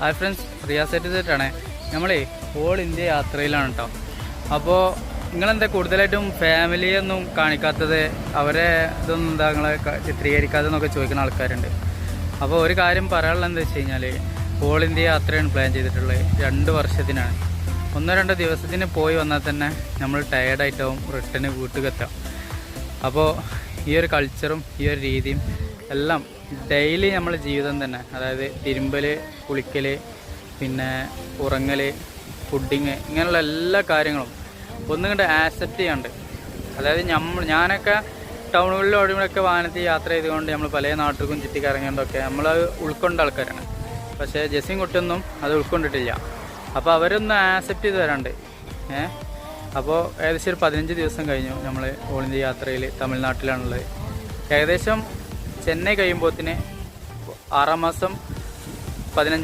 Hi friends, റിയാസെറ്റ് സെറ്റാണേ. നമ്മളേ all India യാത്രയിലാണ് കേട്ടോ. അപ്പോൾ നിങ്ങളെന്താ കൂടുതലായിട്ടും ഫാമിലിയൊന്നും കാണിക്കാത്തത്, അവരെ ഇതൊന്നും എന്താ നിങ്ങളെ ചിത്രീകരിക്കാതെന്നൊക്കെ ചോദിക്കുന്ന ആൾക്കാരുണ്ട്. അപ്പോൾ ഒരു കാര്യം പറയാനുള്ളത് എന്താ വെച്ച് കഴിഞ്ഞാൽ, ഓൾ ഇന്ത്യ യാത്രയാണ് പ്ലാൻ ചെയ്തിട്ടുള്ളത്. 2 വർഷത്തിനാണ്. 1-2 ദിവസത്തിന് പോയി വന്നാൽ തന്നെ നമ്മൾ ടയേർഡായിട്ടാവും റിട്ടേൺ വീട്ടിലെത്താം. അപ്പോൾ ഈ ഒരു കൾച്ചറും ഈ ഒരു രീതിയും എല്ലാം ഡെയിലി നമ്മളെ ജീവിതം തന്നെ, അതായത് തിരുമ്പൽ, കുളിക്കൽ, പിന്നെ ഉറങ്ങൽ, ഫുഡിങ്, ഇങ്ങനെയുള്ള എല്ലാ കാര്യങ്ങളും ഒന്നുകൊണ്ട് ആക്സെപ്റ്റ് ചെയ്യാണ്ട്. അതായത് ഞാനൊക്കെ ടൗണുകളിലും അവിടെയൊക്കെ വാഹനത്തിൽ യാത്ര ചെയ്തുകൊണ്ട് നമ്മൾ പല നാട്ടിലും ചുറ്റിക്കറങ്ങേണ്ടതൊക്കെ നമ്മളത് ഉൾക്കൊണ്ട ആൾക്കാരാണ്. പക്ഷേ ജെസ്സിയും കുട്ടിയൊന്നും അത് ഉൾക്കൊണ്ടിട്ടില്ല. അപ്പോൾ അവരൊന്നും ആക്സെപ്റ്റ് ചെയ്ത് വരാണ്ട്. അപ്പോൾ ഏകദേശം ഒരു 15 ദിവസം കഴിഞ്ഞു നമ്മൾ ഓൾ ഇന്ത്യ യാത്രയിൽ. തമിഴ്നാട്ടിലാണുള്ളത്. ഏകദേശം ചെന്നൈ കഴിയുമ്പോഴത്തിന് 6-ാം മാസം 15-ാം